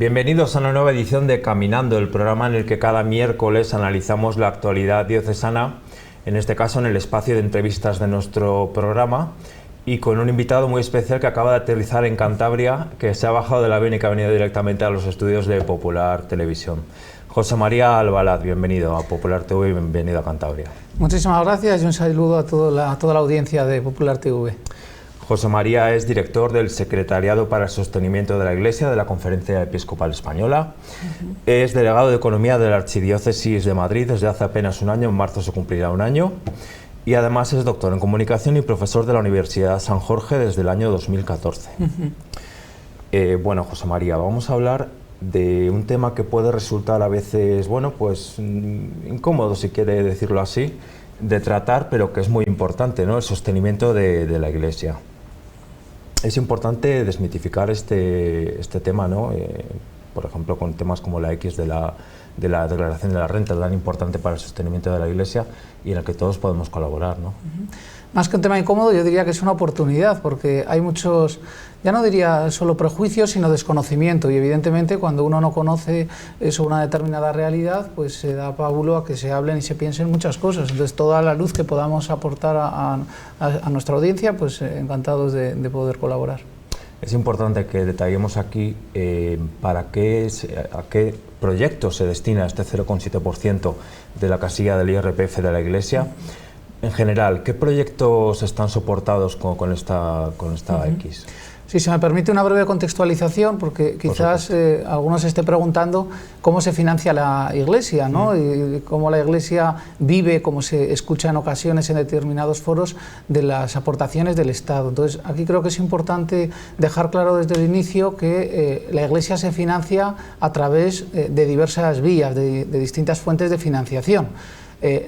Bienvenidos a una nueva edición de Caminando, el programa en el que cada miércoles analizamos la actualidad diocesana, en este caso en el espacio de entrevistas de nuestro programa, y con un invitado muy especial que acaba de aterrizar en Cantabria, que se ha bajado del avión y que ha venido directamente a los estudios de Popular Televisión. José María Albalaz, bienvenido a Popular TV y bienvenido a Cantabria. Muchísimas gracias y un saludo a toda la audiencia de Popular TV. José María es director del Secretariado para el Sostenimiento de la Iglesia de la Conferencia Episcopal Española. Es delegado de Economía de la Archidiócesis de Madrid desde hace apenas un año, en marzo se cumplirá un año. Y además es doctor en Comunicación y profesor de la Universidad San Jorge desde el año 2014. Bueno, José María, vamos a hablar de un tema que puede resultar a veces, bueno, pues incómodo, si quiere decirlo así, de tratar, pero que es muy importante, ¿no? El sostenimiento de la Iglesia. Es importante desmitificar este tema, ¿no? Por ejemplo, con temas como la X de la declaración de la renta, tan importante para el sostenimiento de la Iglesia y en el que todos podemos colaborar, ¿no? Más que un tema incómodo, yo diría que es una oportunidad, porque hay muchos, ya no diría solo prejuicios, sino desconocimiento, y evidentemente cuando uno no conoce sobre una determinada realidad, pues se da pábulo a que se hablen y se piensen muchas cosas. Entonces, toda la luz que podamos aportar a nuestra audiencia, pues encantados de poder colaborar. Es importante que detallemos aquí a qué proyectos se destina este 0,7% de la casilla del IRPF de la Iglesia. En general, ¿qué proyectos están soportados con esta X? Si se me permite una breve contextualización, porque quizás algunos se esté preguntando cómo se financia la Iglesia, ¿no? Y cómo la Iglesia vive, como se escucha en ocasiones en determinados foros, de las aportaciones del Estado. Entonces, aquí creo que es importante dejar claro desde el inicio que la Iglesia se financia a través de diversas vías, de distintas fuentes de financiación.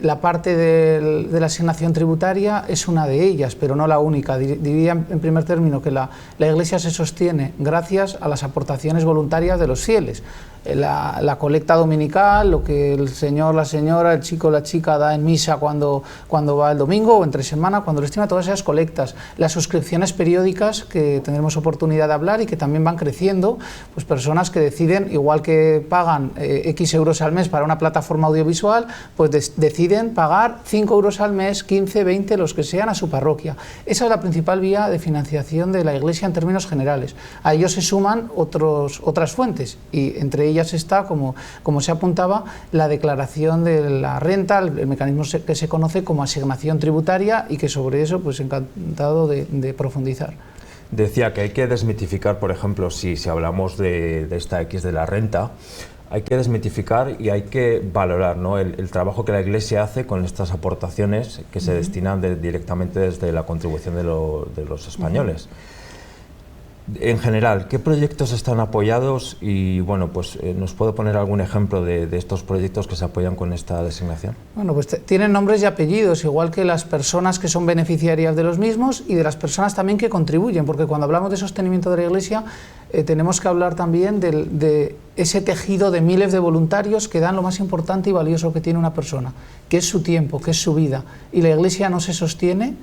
La parte de la asignación tributaria es una de ellas, pero no la única. Diría en primer término que la Iglesia se sostiene gracias a las aportaciones voluntarias de los fieles. La colecta dominical, lo que el señor, la señora, el chico, la chica da en misa cuando va el domingo o entre semana, cuando lo estima, todas esas colectas. Las suscripciones periódicas, que tendremos oportunidad de hablar y que también van creciendo, pues personas que deciden, igual que pagan X euros al mes para una plataforma audiovisual, pues deciden pagar 5 euros al mes, 15, 20, los que sean, a su parroquia. Esa es la principal vía de financiación de la Iglesia en términos generales. A ellos se suman otras fuentes, y entre ellas está, como se apuntaba, la declaración de la renta, el mecanismo que se conoce como asignación tributaria, y que sobre eso pues encantado de profundizar. Decía que hay que desmitificar, por ejemplo, si hablamos de esta X de la renta, hay que desmitificar y hay que valorar, ¿no?, el trabajo que la Iglesia hace con estas aportaciones que se destinan directamente desde la contribución de los españoles. En general, ¿qué proyectos están apoyados? Y bueno, pues ¿nos puede poner algún ejemplo de estos proyectos que se apoyan con esta designación? Bueno, pues tienen nombres y apellidos, igual que las personas que son beneficiarias de los mismos y de las personas también que contribuyen, porque cuando hablamos de sostenimiento de la Iglesia tenemos que hablar también de ese tejido de miles de voluntarios que dan lo más importante y valioso que tiene una persona, que es su tiempo, que es su vida. Y la Iglesia no se sostiene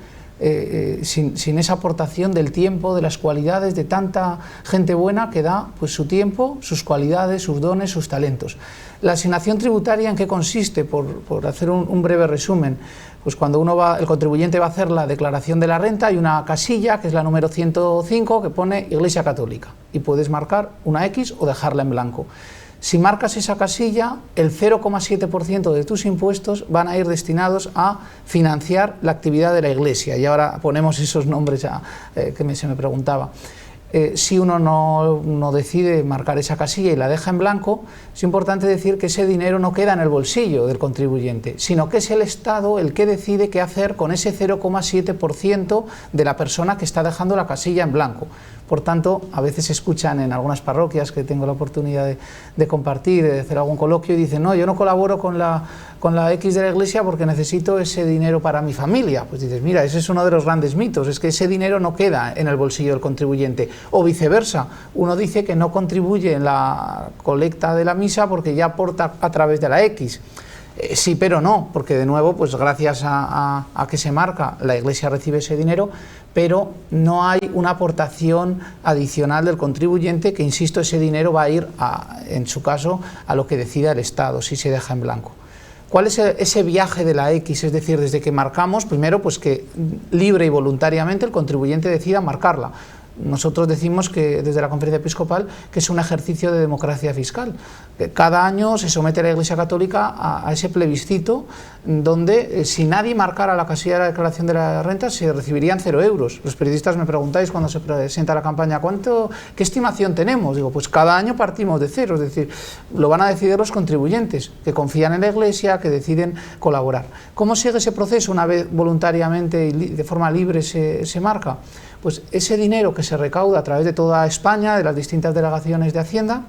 sin esa aportación del tiempo, de las cualidades de tanta gente buena que da pues su tiempo, sus cualidades, sus dones, sus talentos. La asignación tributaria, ¿en qué consiste? Por hacer un breve resumen, pues cuando el contribuyente va a hacer la declaración de la renta, hay una casilla, que es la número 105, que pone Iglesia Católica, y puedes marcar una X o dejarla en blanco. Si marcas esa casilla, el 0,7% de tus impuestos van a ir destinados a financiar la actividad de la Iglesia. Y ahora ponemos esos nombres que se me preguntaba. Si uno no decide marcar esa casilla y la deja en blanco, es importante decir que ese dinero no queda en el bolsillo del contribuyente, sino que es el Estado el que decide qué hacer con ese 0,7% de la persona que está dejando la casilla en blanco. Por tanto, a veces se escuchan en algunas parroquias que tengo la oportunidad de compartir, de hacer algún coloquio, y dicen: no, yo no colaboro con la X de la Iglesia porque necesito ese dinero para mi familia. Pues dices, mira, ese es uno de los grandes mitos, es que ese dinero no queda en el bolsillo del contribuyente. O viceversa, uno dice que no contribuye en la colecta de la misa porque ya aporta a través de la X. Sí, pero no, porque de nuevo, pues gracias a que se marca, la Iglesia recibe ese dinero, pero no hay una aportación adicional del contribuyente, que, insisto, ese dinero va a ir, en su caso, a lo que decida el Estado, si se deja en blanco. ¿Cuál es ese viaje de la X? Es decir, desde que marcamos, primero, pues que libre y voluntariamente el contribuyente decida marcarla. Nosotros decimos que desde la Conferencia Episcopal que es un ejercicio de democracia fiscal. Cada año se somete a la Iglesia Católica a ese plebiscito donde si nadie marcara la casilla de la declaración de la renta se recibirían 0 euros. Los periodistas me preguntáis cuando se presenta la campaña ¿qué estimación tenemos? Digo, pues cada año partimos de 0, es decir, lo van a decidir los contribuyentes que confían en la Iglesia, que deciden colaborar. ¿Cómo sigue ese proceso una vez voluntariamente y de forma libre se marca? Pues ese dinero que se recauda a través de toda España, de las distintas delegaciones de Hacienda,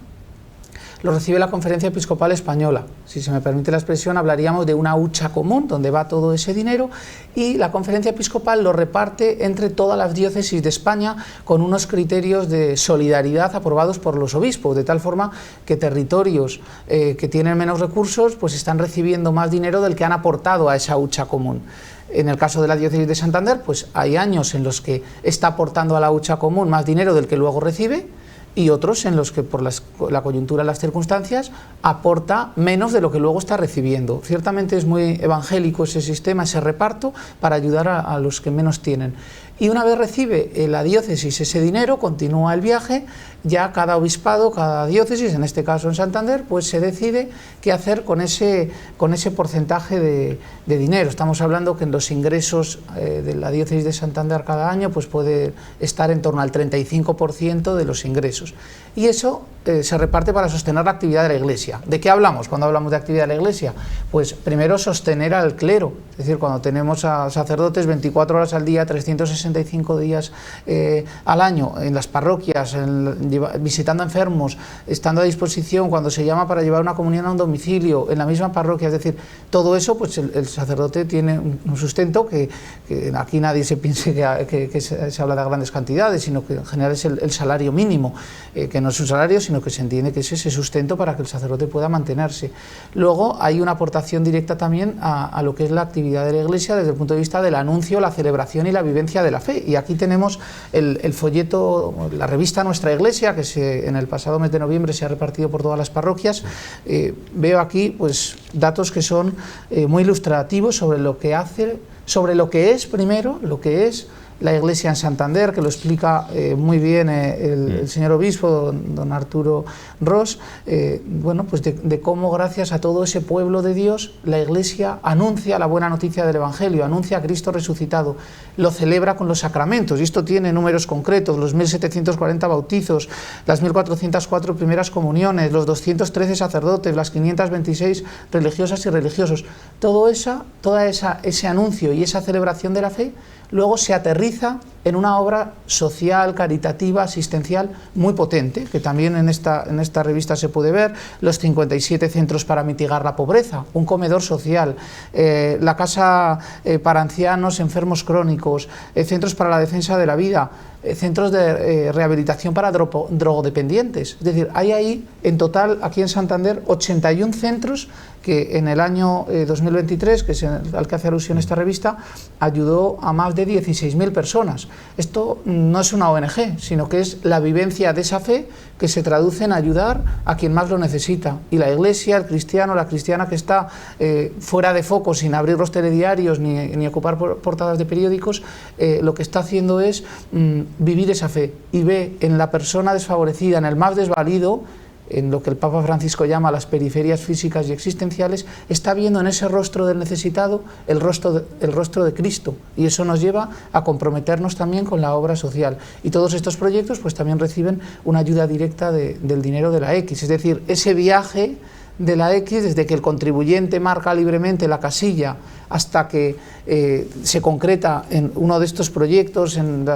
lo recibe la Conferencia Episcopal Española. Si se me permite la expresión, hablaríamos de una hucha común donde va todo ese dinero, y la Conferencia Episcopal lo reparte entre todas las diócesis de España con unos criterios de solidaridad aprobados por los obispos, de tal forma que territorios que tienen menos recursos pues están recibiendo más dinero del que han aportado a esa hucha común. En el caso de la diócesis de Santander, pues hay años en los que está aportando a la hucha común más dinero del que luego recibe, y otros en los que por la coyuntura, las circunstancias, aporta menos de lo que luego está recibiendo. Ciertamente es muy evangélico ese sistema, ese reparto, para ayudar a los que menos tienen. Y una vez recibe la diócesis ese dinero, continúa el viaje, ya cada obispado, cada diócesis, en este caso en Santander, pues se decide qué hacer con ese porcentaje de dinero. Estamos hablando que en los ingresos de la diócesis de Santander cada año pues puede estar en torno al 35% de los ingresos. Y eso se reparte para sostener la actividad de la Iglesia. ¿De qué hablamos cuando hablamos de actividad de la Iglesia? Pues primero sostener al clero, es decir, cuando tenemos a sacerdotes 24 horas al día, 365 días al año en las parroquias, visitando enfermos, estando a disposición cuando se llama para llevar una comunión a un domicilio, en la misma parroquia, es decir, todo eso, pues el sacerdote tiene un sustento que aquí nadie se piense que se habla de grandes cantidades, sino que en general es el salario mínimo, que no es un salario, sino que se entiende que es ese sustento para que el sacerdote pueda mantenerse. Luego hay una aportación directa también a lo que es la actividad de la Iglesia desde el punto de vista del anuncio, la celebración y la vivencia de la fe. Y aquí tenemos el folleto, la revista Nuestra Iglesia, que en el pasado mes de noviembre se ha repartido por todas las parroquias. Veo aquí pues datos que son muy ilustrativos sobre lo que hace, sobre lo que es primero, lo que es la Iglesia en Santander, que lo explica muy bien el señor obispo, don Arturo Ros, bueno, pues de cómo gracias a todo ese pueblo de Dios la Iglesia anuncia la buena noticia del Evangelio, anuncia a Cristo resucitado, lo celebra con los sacramentos, y esto tiene números concretos: los 1.740 bautizos, las 1.404 primeras comuniones, los 213 sacerdotes, las 526 religiosas y religiosos. Todo ese anuncio y esa celebración de la fe luego se aterriza en una obra social, caritativa, asistencial muy potente, que también en esta revista se puede ver: los 57 centros para mitigar la pobreza, un comedor social, la casa para ancianos enfermos crónicos, centros para la defensa de la vida, centros de rehabilitación para drogodependientes. Es decir, hay ahí en total aquí en Santander 81 centros que en el año 2023, que es al que hace alusión esta revista, ayudó a más de 16.000 personas. Esto no es una ONG, sino que es la vivencia de esa fe que se traduce en ayudar a quien más lo necesita. Y la Iglesia, el cristiano, la cristiana que está fuera de foco, sin abrir los telediarios ni ocupar portadas de periódicos, lo que está haciendo es vivir esa fe, y ve en la persona desfavorecida, en el más desvalido, en lo que el Papa Francisco llama las periferias físicas y existenciales, está viendo en ese rostro del necesitado el rostro de Cristo, y eso nos lleva a comprometernos también con la obra social. Y todos estos proyectos pues también reciben una ayuda directa del dinero de la X, es decir, ese viaje de la X, desde que el contribuyente marca libremente la casilla hasta que se concreta en uno de estos proyectos, en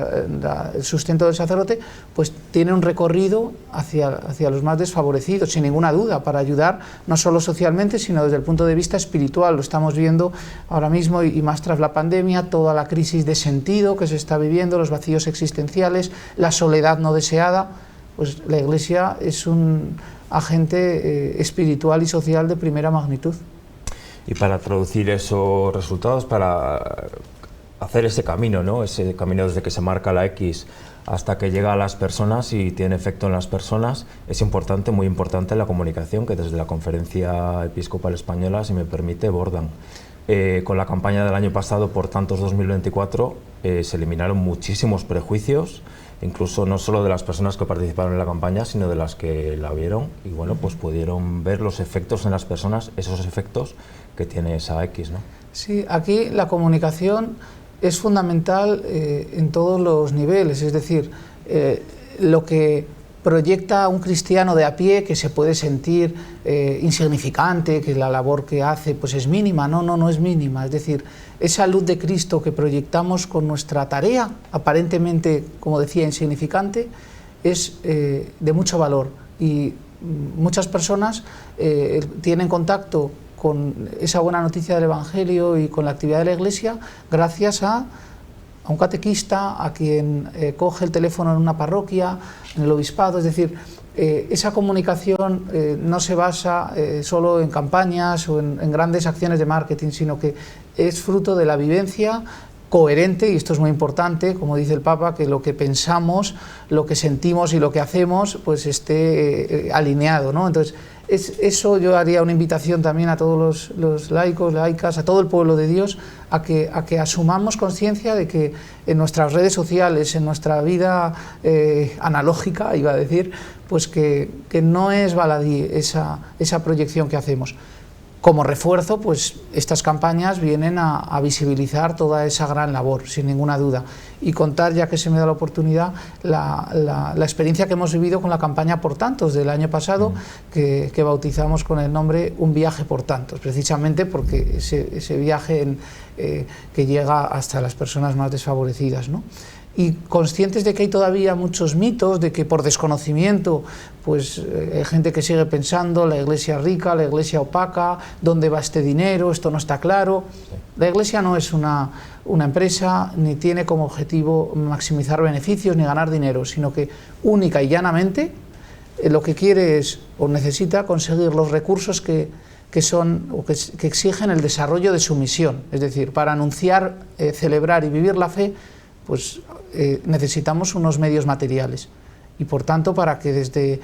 el sustento del sacerdote, pues tiene un recorrido hacia los más desfavorecidos, sin ninguna duda, para ayudar no solo socialmente, sino desde el punto de vista espiritual. Lo estamos viendo ahora mismo, y más tras la pandemia, toda la crisis de sentido que se está viviendo, los vacíos existenciales, la soledad no deseada. Pues la Iglesia es un agente espiritual y social de primera magnitud. Y para traducir esos resultados, para hacer ese camino, ¿no? Ese camino desde que se marca la X hasta que llega a las personas y tiene efecto en las personas, es importante, muy importante la comunicación que desde la Conferencia Episcopal Española, si me permite, bordan. Con la campaña del año pasado, por tantos 2024, se eliminaron muchísimos prejuicios, incluso no solo de las personas que participaron en la campaña, sino de las que la vieron, y bueno, pues pudieron ver los efectos en las personas, esos efectos que tiene esa X, ¿no? Sí, aquí la comunicación es fundamental en todos los niveles, es decir, lo que proyecta a un cristiano de a pie que se puede sentir insignificante, que la labor que hace pues es mínima, no es mínima, es decir, esa luz de Cristo que proyectamos con nuestra tarea, aparentemente, como decía, insignificante, es de mucho valor, y muchas personas tienen contacto con esa buena noticia del Evangelio y con la actividad de la Iglesia gracias a un catequista, a quien coge el teléfono en una parroquia, en el obispado, es decir, esa comunicación no se basa solo en campañas o en grandes acciones de marketing, sino que es fruto de la vivencia coherente, y esto es muy importante, como dice el Papa, que lo que pensamos, lo que sentimos y lo que hacemos pues esté alineado, ¿no? Entonces, eso yo haría una invitación también a todos los laicos, laicas, a todo el pueblo de Dios, a que asumamos conciencia de que en nuestras redes sociales, en nuestra vida analógica, iba a decir, pues que no es baladí esa proyección que hacemos. Como refuerzo, pues estas campañas vienen a visibilizar toda esa gran labor, sin ninguna duda, y contar, ya que se me da la oportunidad, la experiencia que hemos vivido con la campaña Por Tantos del año pasado, que bautizamos con el nombre Un viaje por tantos, precisamente porque ese viaje que llega hasta las personas más desfavorecidas, ¿no? Y conscientes de que hay todavía muchos mitos, de que por desconocimiento pues hay gente que sigue pensando la Iglesia rica, la Iglesia opaca, ¿dónde va este dinero? Esto no está claro. La Iglesia no es una empresa, ni tiene como objetivo maximizar beneficios ni ganar dinero, sino que única y llanamente lo que quiere es o necesita conseguir los recursos que exigen el desarrollo de su misión. Es decir, para anunciar, celebrar y vivir la fe, pues necesitamos unos medios materiales, y por tanto para que desde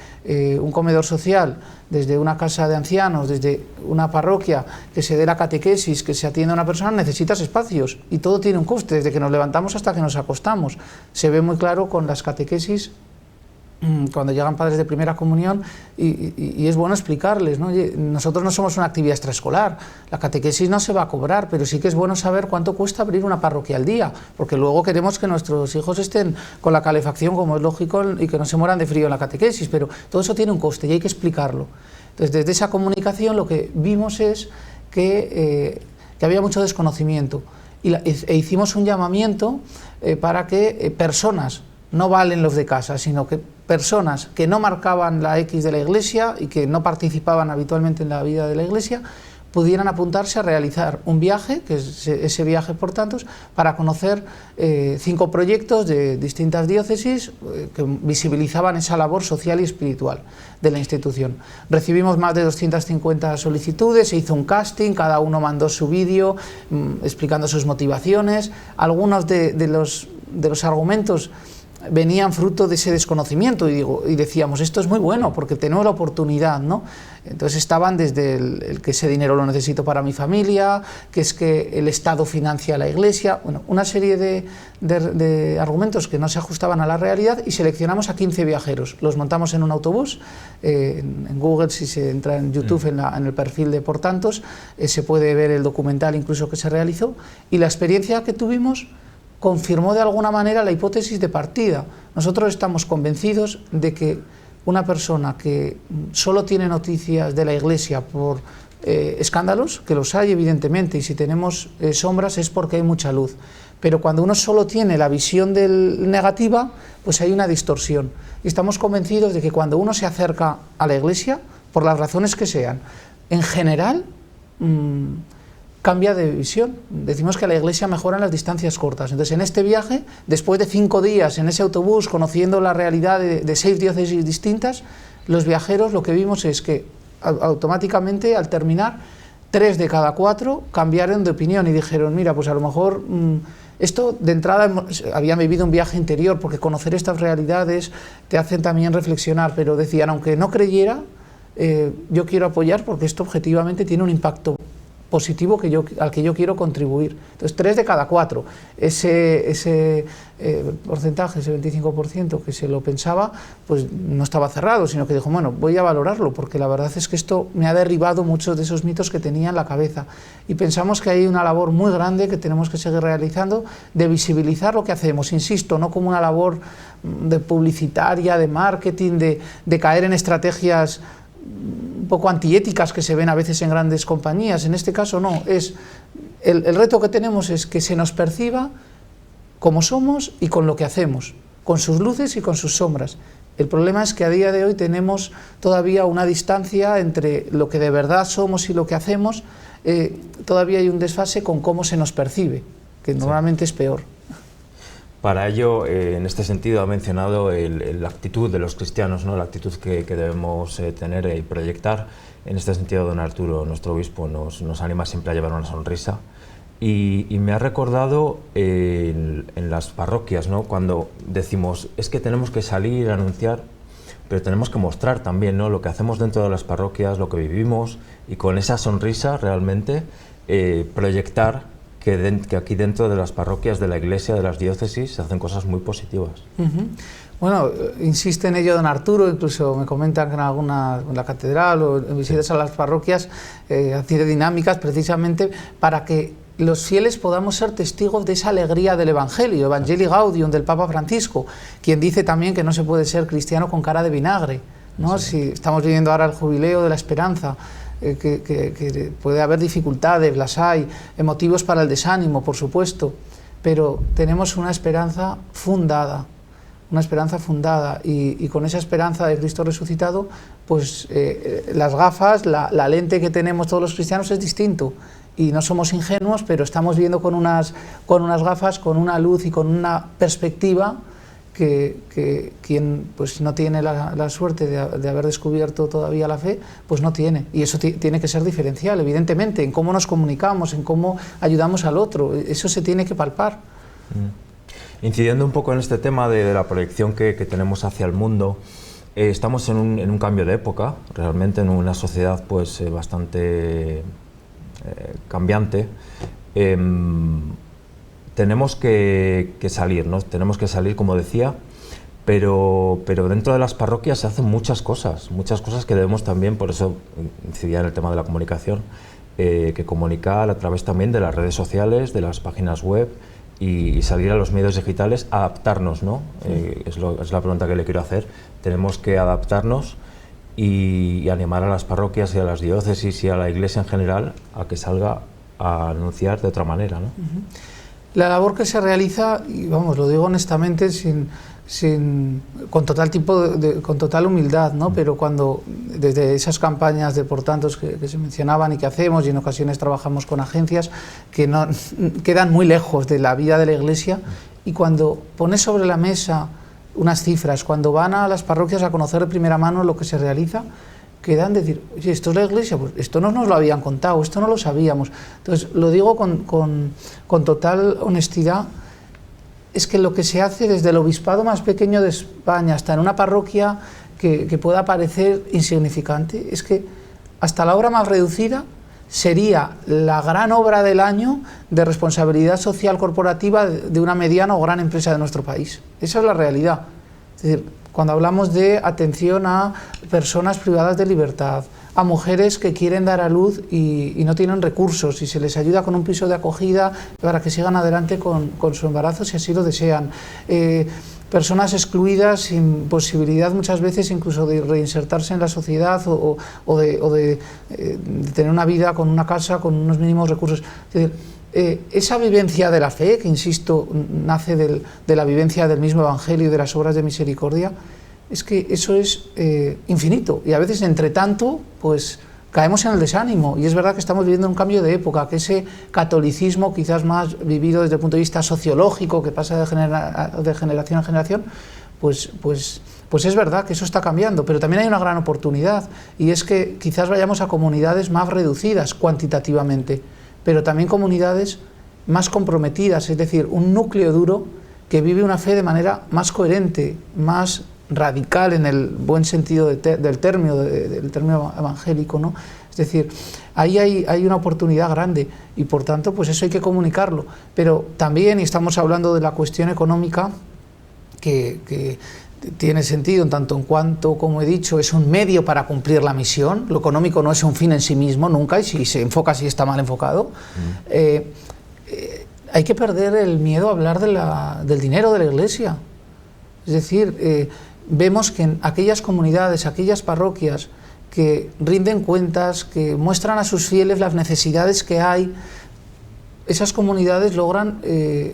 un comedor social, desde una casa de ancianos, desde una parroquia, que se dé la catequesis, que se atienda a una persona, necesitas espacios, y todo tiene un coste, desde que nos levantamos hasta que nos acostamos. Se ve muy claro con las catequesis cuando llegan padres de primera comunión, y es bueno explicarles, ¿no? Nosotros no somos una actividad extraescolar, la catequesis no se va a cobrar, pero sí que es bueno saber cuánto cuesta abrir una parroquia al día, porque luego queremos que nuestros hijos estén con la calefacción, como es lógico, y que no se mueran de frío en la catequesis, pero todo eso tiene un coste y hay que explicarlo. Entonces, desde esa comunicación lo que vimos es que había mucho desconocimiento, e hicimos un llamamiento para que personas, no valen los de casa, sino que personas que no marcaban la X de la Iglesia y que no participaban habitualmente en la vida de la Iglesia, pudieran apuntarse a realizar un viaje, que es ese viaje por tantos, para conocer 5 proyectos de distintas diócesis que visibilizaban esa labor social y espiritual de la institución. Recibimos más de 250 solicitudes, se hizo un casting, cada uno mandó su vídeo explicando sus motivaciones. Algunos de los argumentos venían fruto de ese desconocimiento, y decíamos, esto es muy bueno porque tenemos la oportunidad, ¿no? Entonces estaban desde el que ese dinero lo necesito para mi familia, que es que el Estado financia a la Iglesia, bueno, una serie de argumentos que no se ajustaban a la realidad, y seleccionamos a 15 viajeros, los montamos en un autobús, en Google, si se entra en YouTube, en el perfil de Por Tantos, se puede ver el documental incluso que se realizó, y la experiencia que tuvimos confirmó de alguna manera la hipótesis de partida. Nosotros estamos convencidos de que una persona que solo tiene noticias de la Iglesia por escándalos, que los hay evidentemente, y si tenemos sombras es porque hay mucha luz, pero cuando uno solo tiene la visión negativa, pues hay una distorsión. Y estamos convencidos de que cuando uno se acerca a la Iglesia, por las razones que sean, en general cambia de visión. Decimos que la Iglesia mejora en las distancias cortas. Entonces, en este viaje, después de 5 días en ese autobús, conociendo la realidad de 6 diócesis distintas, los viajeros lo que vimos es que automáticamente, al terminar, 3 de cada 4 cambiaron de opinión y dijeron, mira, pues a lo mejor esto de entrada habían vivido un viaje interior, porque conocer estas realidades te hacen también reflexionar, pero decían, aunque no creyera, yo quiero apoyar porque esto objetivamente tiene un impacto positivo al que yo quiero contribuir. Entonces, 3 de cada 4, ese porcentaje, ese 25% que se lo pensaba, pues no estaba cerrado, sino que dijo, bueno, voy a valorarlo, porque la verdad es que esto me ha derribado muchos de esos mitos que tenía en la cabeza. Y pensamos que hay una labor muy grande que tenemos que seguir realizando, de visibilizar lo que hacemos, insisto, no como una labor de publicitaria, de marketing, de caer en estrategias un poco antiéticas que se ven a veces en grandes compañías. En este caso no, el reto que tenemos es que se nos perciba como somos y con lo que hacemos, con sus luces y con sus sombras. El problema es que a día de hoy tenemos todavía una distancia entre lo que de verdad somos y lo que hacemos, todavía hay un desfase con cómo se nos percibe, que normalmente es peor. Para ello, en este sentido, ha mencionado la actitud de los cristianos, ¿no? La actitud que debemos tener y proyectar. En este sentido, don Arturo, nuestro obispo, nos anima siempre a llevar una sonrisa. Y me ha recordado en las parroquias, ¿no? Cuando decimos, es que tenemos que salir a anunciar, pero tenemos que mostrar también, ¿no? Lo que hacemos dentro de las parroquias, lo que vivimos, y con esa sonrisa realmente proyectar que aquí dentro de las parroquias de la Iglesia, de las diócesis, se hacen cosas muy positivas. Bueno, insiste en ello don Arturo, incluso me comentan que en la catedral o en visitas a las parroquias tiene dinámicas precisamente para que los fieles podamos ser testigos de esa alegría del Evangelio, Evangelii Gaudium del Papa Francisco, quien dice también que no se puede ser cristiano con cara de vinagre, ¿no? Sí. Si estamos viviendo ahora el jubileo de la esperanza, que puede haber dificultades, las hay, motivos para el desánimo, por supuesto, pero tenemos una esperanza fundada, y con esa esperanza de Cristo resucitado, pues las gafas, la lente que tenemos todos los cristianos es distinto, y no somos ingenuos, pero estamos viendo con unas gafas, con una luz y con una perspectiva que quien pues no tiene la suerte de haber descubierto todavía la fe, pues no tiene. Y eso tiene que ser diferencial, evidentemente, en cómo nos comunicamos, en cómo ayudamos al otro. Eso se tiene que palpar. Incidiendo un poco en este tema de la proyección que tenemos hacia el mundo, estamos en un cambio de época, realmente en una sociedad pues bastante cambiante. Tenemos que salir, ¿no? Tenemos que salir, como decía, pero dentro de las parroquias se hacen muchas cosas que debemos también, por eso incidía en el tema de la comunicación, que comunicar a través también de las redes sociales, de las páginas web y salir a los medios digitales, adaptarnos, ¿no? Es la pregunta que le quiero hacer. Tenemos que adaptarnos y animar a las parroquias y a las diócesis y a la Iglesia en general a que salga a anunciar de otra manera, ¿no? La labor que se realiza, y vamos, lo digo honestamente, con total humildad, ¿no? Pero cuando desde esas campañas de por tantos que se mencionaban y que hacemos, y en ocasiones trabajamos con agencias que no quedan muy lejos de la vida de la Iglesia, y cuando pones sobre la mesa unas cifras, cuando van a las parroquias a conocer de primera mano lo que se realiza, quedan decir, oye, esto es la Iglesia, pues esto no nos lo habían contado, esto no lo sabíamos. Entonces, lo digo con total honestidad, es que lo que se hace desde el obispado más pequeño de España hasta en una parroquia que pueda parecer insignificante, es que hasta la obra más reducida sería la gran obra del año de responsabilidad social corporativa de una mediana o gran empresa de nuestro país. Esa es la realidad. Es decir, cuando hablamos de atención a personas privadas de libertad, a mujeres que quieren dar a luz y no tienen recursos, y se les ayuda con un piso de acogida para que sigan adelante con su embarazo si así lo desean, personas excluidas sin posibilidad muchas veces incluso de reinsertarse en la sociedad o de tener una vida con una casa, con unos mínimos recursos. Es decir, esa vivencia de la fe, que insisto, nace de la vivencia del mismo Evangelio y de las obras de misericordia, es que eso es infinito, y a veces entre tanto pues caemos en el desánimo, y es verdad que estamos viviendo un cambio de época, que ese catolicismo quizás más vivido desde el punto de vista sociológico, que pasa de generación en generación, pues es verdad que eso está cambiando, pero también hay una gran oportunidad, y es que quizás vayamos a comunidades más reducidas cuantitativamente, pero también comunidades más comprometidas, es decir, un núcleo duro que vive una fe de manera más coherente, más radical en el buen sentido del término evangélico, ¿no? Es decir, ahí hay una oportunidad grande y por tanto pues eso hay que comunicarlo, pero también, y estamos hablando de la cuestión económica, que tiene sentido en tanto en cuanto, como he dicho, es un medio para cumplir la misión. Lo económico no es un fin en sí mismo nunca, y si se enfoca así está mal enfocado. Hay que perder el miedo a hablar del dinero de la Iglesia. Es decir, vemos que en aquellas comunidades, aquellas parroquias que rinden cuentas, que muestran a sus fieles las necesidades que hay, esas comunidades logran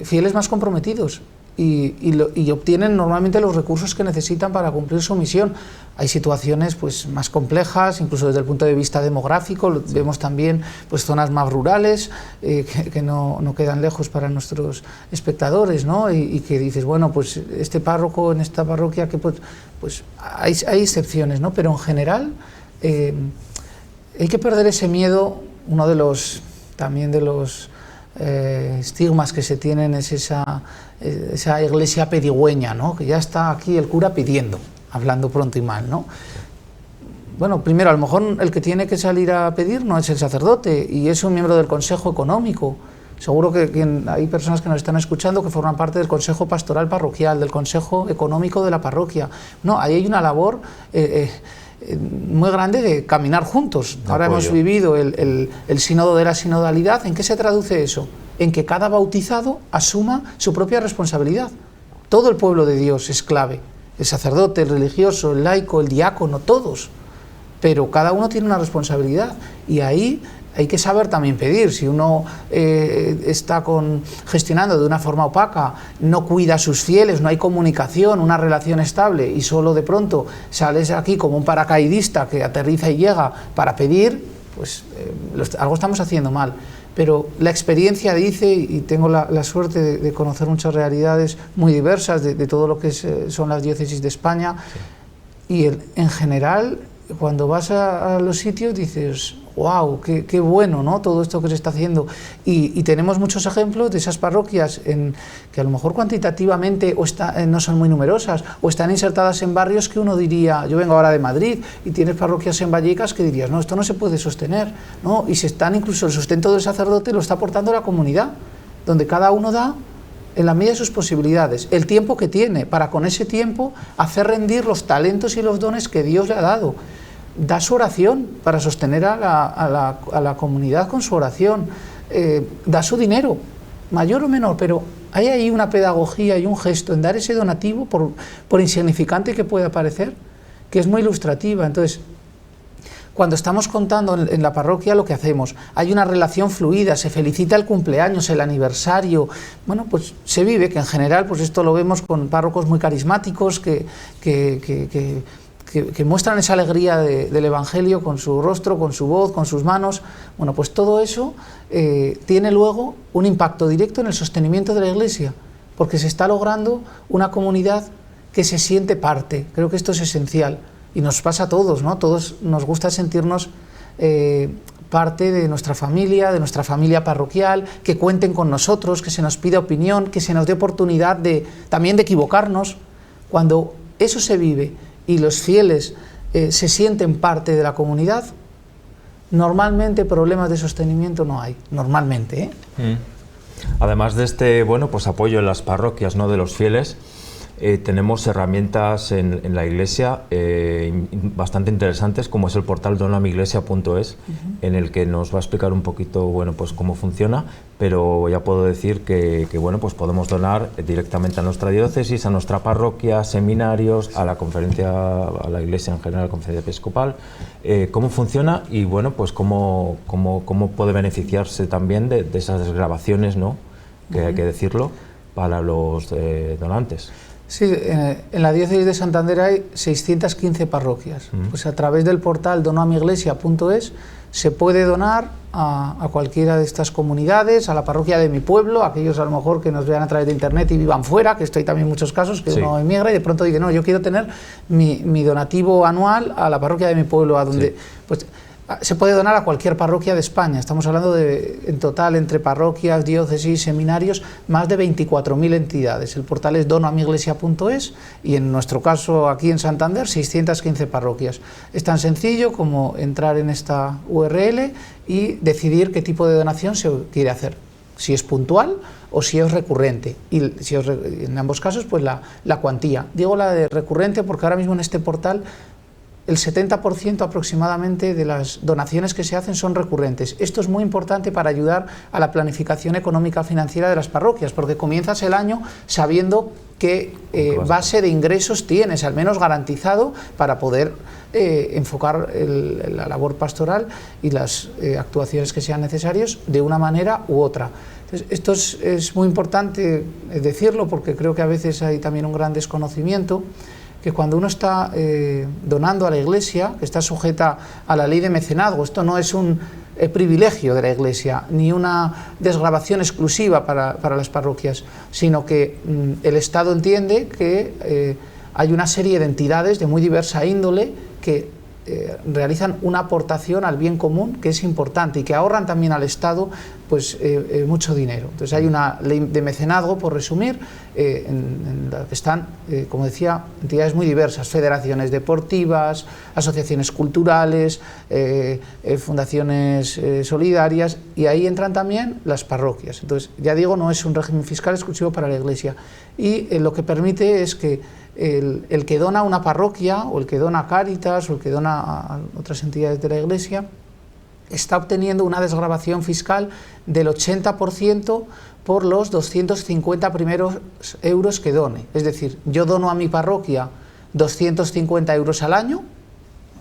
fieles más comprometidos y obtienen normalmente los recursos que necesitan para cumplir su misión. Hay situaciones pues más complejas, incluso desde el punto de vista demográfico. Sí. Vemos también pues zonas más rurales que no quedan lejos para nuestros espectadores, ¿no? Y que dices, bueno, pues este párroco en esta parroquia, que pues hay excepciones, ¿no? Pero en general hay que perder ese miedo. Uno de los estigmas que se tienen es esa iglesia pedigüeña, ¿no? Que ya está aquí el cura pidiendo, hablando pronto y mal, ¿no? Bueno, primero, a lo mejor el que tiene que salir a pedir no es el sacerdote, y es un miembro del Consejo Económico. Seguro que hay personas que nos están escuchando que forman parte del Consejo Pastoral Parroquial, del Consejo Económico de la parroquia. No, ahí hay una labor muy grande de caminar juntos. Ahora hemos vivido el sínodo de la sinodalidad. ¿En qué se traduce eso? En que cada bautizado asuma su propia responsabilidad. Todo el pueblo de Dios es clave. El sacerdote, el religioso, el laico, el diácono, todos. Pero cada uno tiene una responsabilidad, y ahí hay que saber también pedir. Si uno está gestionando de una forma opaca, no cuida a sus fieles, no hay comunicación, una relación estable, y solo de pronto sales aquí como un paracaidista que aterriza y llega para pedir, pues algo estamos haciendo mal. Pero la experiencia dice, y tengo la suerte de conocer muchas realidades muy diversas de todo lo que son las diócesis de España, sí. Y en general, cuando vas a los sitios dices, wow, qué bueno, ¿no? Todo esto que se está haciendo. Y tenemos muchos ejemplos de esas parroquias que a lo mejor cuantitativamente no son muy numerosas, o están insertadas en barrios que uno diría, yo vengo ahora de Madrid, y tienes parroquias en Vallecas que dirías, no, esto no se puede sostener, ¿no? Y incluso el sustento del sacerdote lo está aportando la comunidad, donde cada uno da, en la medida de sus posibilidades, el tiempo que tiene, para con ese tiempo hacer rendir los talentos y los dones que Dios le ha dado. Da su oración para sostener a la comunidad con su oración, da su dinero, mayor o menor, pero hay ahí una pedagogía y un gesto en dar ese donativo, por insignificante que pueda parecer, que es muy ilustrativa. Entonces, cuando estamos contando en la parroquia lo que hacemos, hay una relación fluida, se felicita el cumpleaños, el aniversario, bueno, pues se vive, que en general, pues esto lo vemos con párrocos muy carismáticos que muestran esa alegría del Evangelio con su rostro, con su voz, con sus manos. Bueno, pues todo eso tiene luego un impacto directo en el sostenimiento de la Iglesia, porque se está logrando una comunidad que se siente parte. Creo que esto es esencial. Y nos pasa a todos, ¿no? Todos nos gusta sentirnos parte de nuestra familia parroquial, que cuenten con nosotros, que se nos pida opinión, que se nos dé oportunidad también de equivocarnos. Cuando eso se vive y los fieles se sienten parte de la comunidad, normalmente problemas de sostenimiento no hay, normalmente, ¿eh? Además de este pues apoyo en las parroquias, ¿no?, de los fieles, tenemos herramientas en la Iglesia bastante interesantes, como es el portal donamiglesia.es, en el que nos va a explicar un poquito, pues cómo funciona, pero ya puedo decir que pues podemos donar directamente a nuestra diócesis, a nuestra parroquia, seminarios, a la conferencia, a la Iglesia en general, a la conferencia episcopal. ¿Cómo funciona? Y pues cómo puede beneficiarse también de esas desgravaciones, ¿no?, que hay que decirlo, para los donantes. Sí, en la diócesis de Santander hay 615 parroquias. Pues a través del portal donoamiglesia.es se puede donar a cualquiera de estas comunidades, a la parroquia de mi pueblo, aquellos a lo mejor que nos vean a través de internet y vivan fuera, que esto hay también en muchos casos, que uno emigra y de pronto dice, no, yo quiero tener mi donativo anual a la parroquia de mi pueblo, a donde... Pues, se puede donar a cualquier parroquia de España. Estamos hablando de, en total, entre parroquias, diócesis, seminarios, más de 24.000 entidades. El portal es donoamiglesia.es y en nuestro caso, aquí en Santander, 615 parroquias. Es tan sencillo como entrar en esta URL y decidir qué tipo de donación se quiere hacer. Si es puntual o si es recurrente. Y si es, en ambos casos, pues la cuantía. Digo la de recurrente porque ahora mismo en este portal el 70% aproximadamente de las donaciones que se hacen son recurrentes. Esto es muy importante para ayudar a la planificación económica financiera de las parroquias, porque comienzas el año sabiendo qué base de ingresos tienes, al menos garantizado, para poder enfocar la labor pastoral y las actuaciones que sean necesarias de una manera u otra. Entonces, esto es muy importante decirlo, porque creo que a veces hay también un gran desconocimiento, que cuando uno está donando a la Iglesia, que está sujeta a la ley de mecenazgo, esto no es un privilegio de la Iglesia, ni una desgravación exclusiva para las parroquias, sino que el Estado entiende que hay una serie de entidades de muy diversa índole que realizan una aportación al bien común que es importante y que ahorran también al Estado pues mucho dinero. Entonces hay una ley de mecenazgo, por resumir, en la que están, como decía, entidades muy diversas, federaciones deportivas, asociaciones culturales, fundaciones solidarias, y ahí entran también las parroquias. Entonces, ya digo, no es un régimen fiscal exclusivo para la Iglesia, y lo que permite es que el que dona a una parroquia, o el que dona a Cáritas, o el que dona a otras entidades de la Iglesia, está obteniendo una desgravación fiscal del 80% por los 250 primeros euros que done. Es decir, yo dono a mi parroquia 250 euros al año,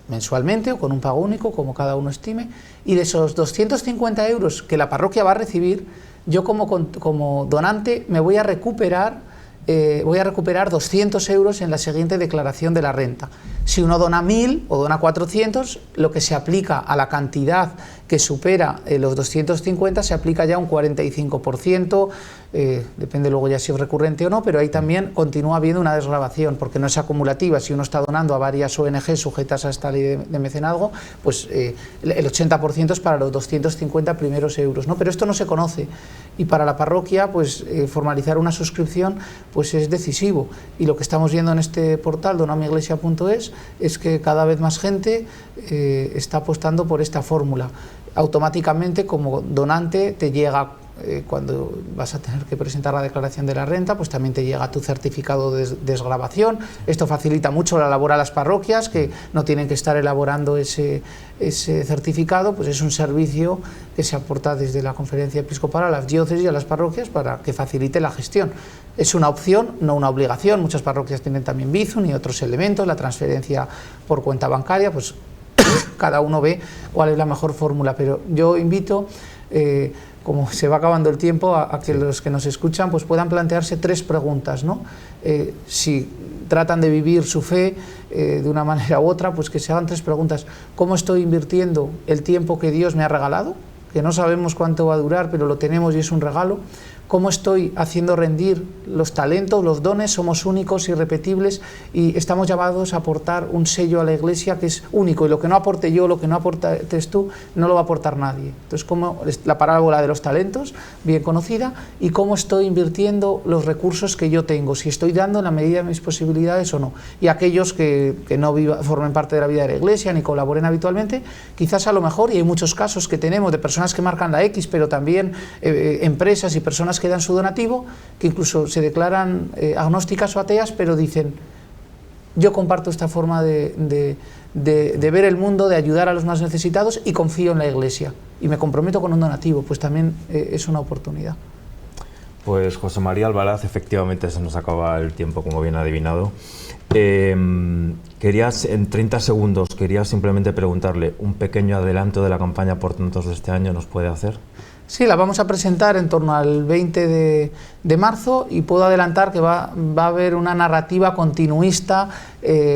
mensualmente o con un pago único, como cada uno estime, y de esos 250 euros que la parroquia va a recibir, yo como donante me voy a recuperar 200 euros en la siguiente declaración de la renta. Si uno dona 1.000 o dona 400, lo que se aplica a la cantidad que supera los 250 se aplica ya un 45%, depende luego ya si es recurrente o no, pero ahí también continúa habiendo una desgravación, porque no es acumulativa. Si uno está donando a varias ONG sujetas a esta ley de mecenazgo, pues el 80% es para los 250 primeros euros, ¿no? Pero esto no se conoce, y para la parroquia pues formalizar una suscripción pues es decisivo, y lo que estamos viendo en este portal donoamiglesia.es es que cada vez más gente está apostando por esta fórmula. Automáticamente, como donante, te llega, cuando vas a tener que presentar la declaración de la renta, pues también te llega tu certificado de desgravación. Esto facilita mucho la labor a las parroquias, que no tienen que estar elaborando ese certificado. Pues es un servicio que se aporta desde la Conferencia Episcopal a las diócesis y a las parroquias para que facilite la gestión. Es una opción, no una obligación. Muchas parroquias tienen también Bizum y otros elementos, la transferencia por cuenta bancaria, pues cada uno ve cuál es la mejor fórmula, pero yo invito, como se va acabando el tiempo, a que los que nos escuchan pues puedan plantearse 3 preguntas, ¿no? Si tratan de vivir su fe de una manera u otra, pues que se hagan 3 preguntas. ¿Cómo estoy invirtiendo el tiempo que Dios me ha regalado? Que no sabemos cuánto va a durar, pero lo tenemos y es un regalo. ¿Cómo estoy haciendo rendir los talentos, los dones? Somos únicos, irrepetibles, y estamos llamados a aportar un sello a la Iglesia que es único, y lo que no aporte yo, lo que no aportes tú, no lo va a aportar nadie. Entonces, ¿cómo la parábola de los talentos, bien conocida, y cómo estoy invirtiendo los recursos que yo tengo, si estoy dando en la medida de mis posibilidades o no? Y aquellos que no formen parte de la vida de la Iglesia ni colaboren habitualmente, quizás a lo mejor, y hay muchos casos que tenemos de personas que marcan la X, pero también empresas y personas que dan su donativo, que incluso se declaran agnósticas o ateas, pero dicen: yo comparto esta forma de ver el mundo, de ayudar a los más necesitados, y confío en la Iglesia y me comprometo con un donativo. Pues también es una oportunidad. Pues José María Albaraz, efectivamente se nos acaba el tiempo, como bien adivinado. Querías, en 30 segundos, quería simplemente preguntarle un pequeño adelanto de la campaña Por Tantos de este año, ¿nos puede hacer? Sí, la vamos a presentar en torno al 20 de marzo y puedo adelantar que va a haber una narrativa continuista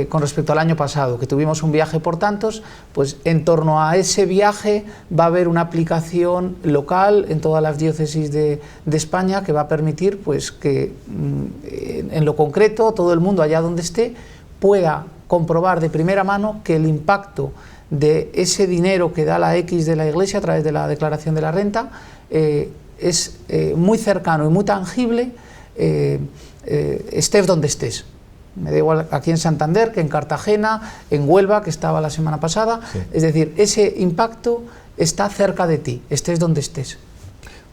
con respecto al año pasado, que tuvimos un viaje por tantos, pues en torno a ese viaje va a haber una aplicación local en todas las diócesis de España que va a permitir pues, que en lo concreto todo el mundo allá donde esté pueda comprobar de primera mano que el impacto de ese dinero que da la X de la Iglesia a través de la declaración de la renta es muy cercano y muy tangible, estés donde estés. Me da igual aquí en Santander que en Cartagena, en Huelva, que estaba la semana pasada. Sí. Es decir, ese impacto está cerca de ti, estés donde estés.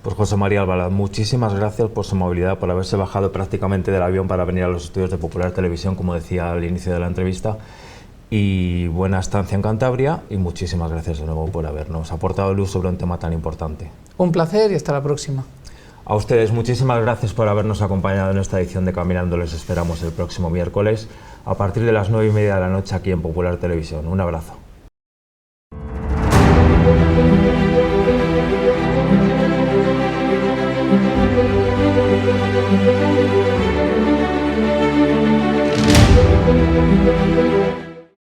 Pues José María Albalaz, muchísimas gracias por su movilidad, por haberse bajado prácticamente del avión para venir a los estudios de Popular Televisión, como decía al inicio de la entrevista. Y buena estancia en Cantabria y muchísimas gracias de nuevo por habernos aportado luz sobre un tema tan importante. Un placer y hasta la próxima. A ustedes muchísimas gracias por habernos acompañado en esta edición de Caminando. Les esperamos el próximo miércoles a partir de las 9:30 de la noche aquí en Popular Televisión. Un abrazo.